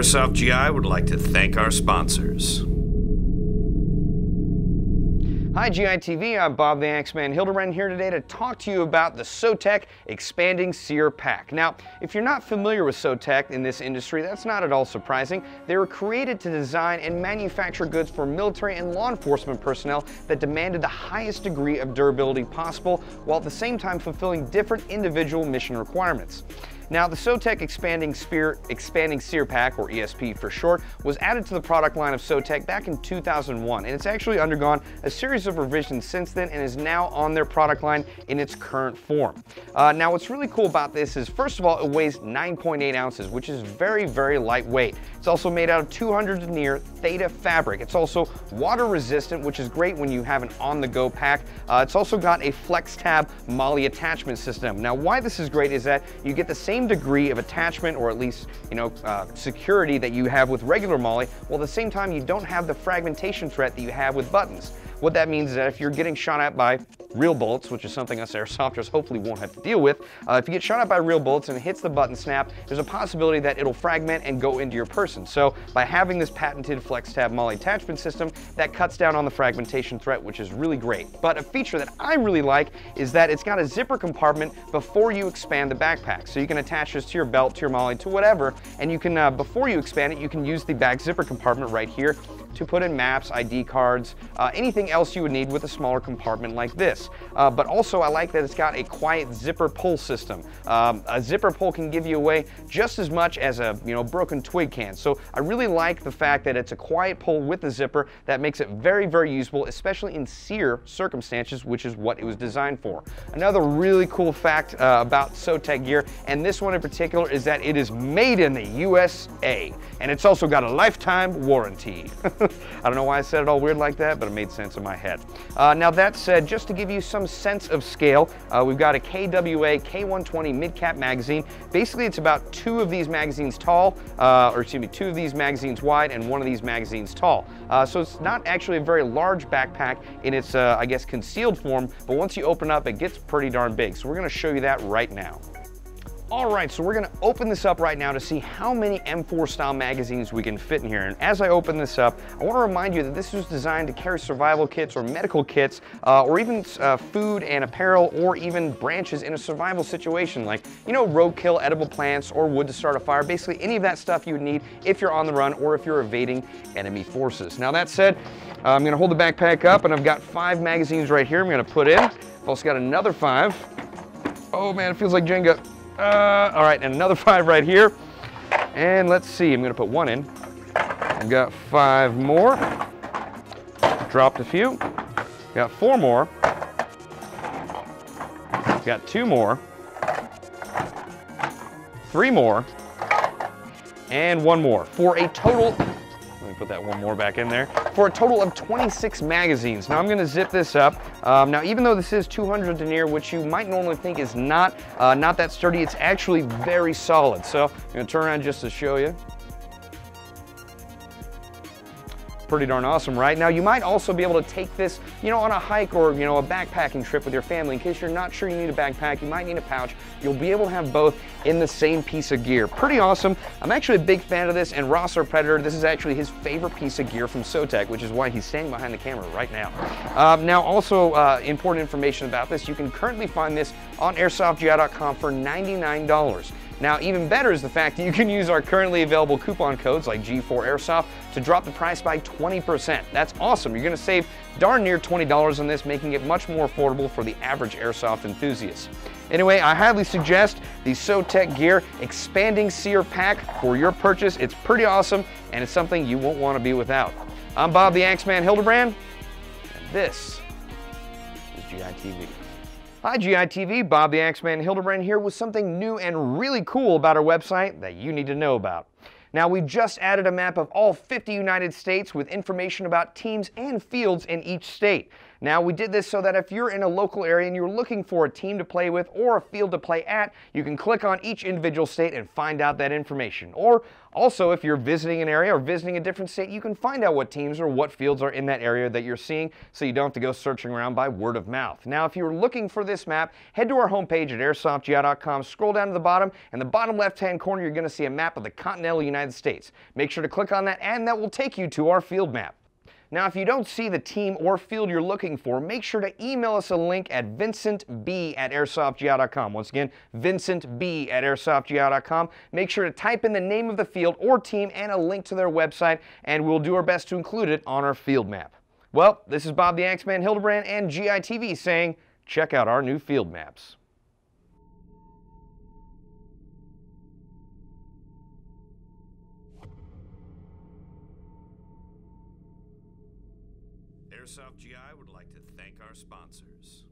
Airsoft GI would like to thank our sponsors. Hi GI TV, I'm Bob the Axeman Hildebrand here today to talk to you about the SOTECH Expanding SERE Pack. Now, if you're not familiar with SOTECH in this industry, that's not at all surprising. They were created to design and manufacture goods for military and law enforcement personnel that demanded the highest degree of durability possible, while at the same time fulfilling different individual mission requirements. Now, the SOTECH Expanding SERE Pack, or ESP for short, was added to the product line of SOTECH back in 2001, and it's actually undergone a series of revisions since then and is now on their product line in its current form. Now, what's really cool about this is, first of all, it weighs 9.8 ounces, which is very, very lightweight. It's also made out of 200 denier Theta fabric. It's also water resistant, which is great when you have an on-the-go pack. It's also got a flex tab MOLLE attachment system. Now, why this is great is that you get the same degree of attachment, or at least, security that you have with regular MOLLE, while at the same time you don't have the fragmentation threat that you have with buttons. What that means is that if you're getting shot at by real bullets, which is something us airsofters hopefully won't have to deal with, if you get shot at by real bullets and it hits the button snap, there's a possibility that it'll fragment and go into your person. So by having this patented flex tab MOLLE attachment system, that cuts down on the fragmentation threat, which is really great. But a feature that I really like is that it's got a zipper compartment before you expand the backpack. So you can attach this to your belt, to your MOLLE, to whatever, and you can, before you expand it, you can use the back zipper compartment right here to put in maps, ID cards, anything else you would need with a smaller compartment like this. But also I like that it's got a quiet zipper pull system. A zipper pull can give you away just as much as a broken twig can. So I really like the fact that it's a quiet pull with the zipper that makes it very, very usable, especially in SERE circumstances, which is what it was designed for. Another really cool fact about SOTECH gear, and this one in particular, is that it is made in the USA, and it's also got a lifetime warranty. I don't know why I said it all weird like that, but it made sense in my head. Now that said, just to give you some sense of scale, we've got a KWA K120 mid-cap magazine. Basically, it's about two of these magazines tall, two of these magazines wide and one of these magazines tall. So it's not actually a very large backpack in its, I guess, concealed form, but once you open up, it gets pretty darn big. So we're gonna show you that right now. All right, so we're gonna open this up right now to see how many M4 style magazines we can fit in here. And as I open this up, I wanna remind you that this was designed to carry survival kits or medical kits, or even food and apparel, or even branches in a survival situation, like, roadkill, edible plants, or wood to start a fire. Basically, any of that stuff you would need if you're on the run or if you're evading enemy forces. Now that said, I'm gonna hold the backpack up, and I've got 5 magazines right here I'm gonna put in. I've also got another 5. Oh man, it feels like Jenga. All right, and another 5 right here. And let's see, I'm gonna put 1 in. I've got 5 more. Dropped a few. Got 4 more. Got 2 more. 3 more. And 1 more. For a total, let me put that 1 more back in there, for a total of 26 magazines. Now I'm gonna zip this up. Now even though this is 200 denier, which you might normally think is not that sturdy, it's actually very solid. So I'm gonna turn around just to show you. Pretty darn awesome, right? Now you might also be able to take this, on a hike or, a backpacking trip with your family. In case you're not sure you need a backpack, you might need a pouch. You'll be able to have both in the same piece of gear. Pretty awesome. I'm actually a big fan of this, and Ross, our Predator, this is actually his favorite piece of gear from SOTECH, which is why he's standing behind the camera right now. Now also important information about this, you can currently find this on airsoftgi.com for $99. Now, even better is the fact that you can use our currently available coupon codes like G4Airsoft to drop the price by 20%. That's awesome. You're going to save darn near $20 on this, making it much more affordable for the average airsoft enthusiast. Anyway, I highly suggest the SOTECH Gear Expanding SERE Pack for your purchase. It's pretty awesome, and it's something you won't want to be without. I'm Bob the Axeman Hildebrand, and this is GI TV. Hi GI TV, Bob the Axeman Hildebrand here with something new and really cool about our website that you need to know about. Now, we just added a map of all 50 United States with information about teams and fields in each state. Now, we did this so that if you're in a local area and you're looking for a team to play with or a field to play at, you can click on each individual state and find out that information. Or Also, if you're visiting an area or visiting a different state, you can find out what teams or what fields are in that area that you're seeing, so you don't have to go searching around by word of mouth. Now, if you're looking for this map, head to our homepage at airsoftgi.com, scroll down to the bottom, and the bottom left-hand corner, you're going to see a map of the continental United States. Make sure to click on that, and that will take you to our field map. Now, if you don't see the team or field you're looking for, make sure to email us a link at vincentb@airsoftgi.com. Once again, vincentb@airsoftgi.com. Make sure to type in the name of the field or team and a link to their website, and we'll do our best to include it on our field map. Well, this is Bob the Axeman Hildebrand and GI TV saying, check out our new field maps. Airsoft GI would like to thank our sponsors.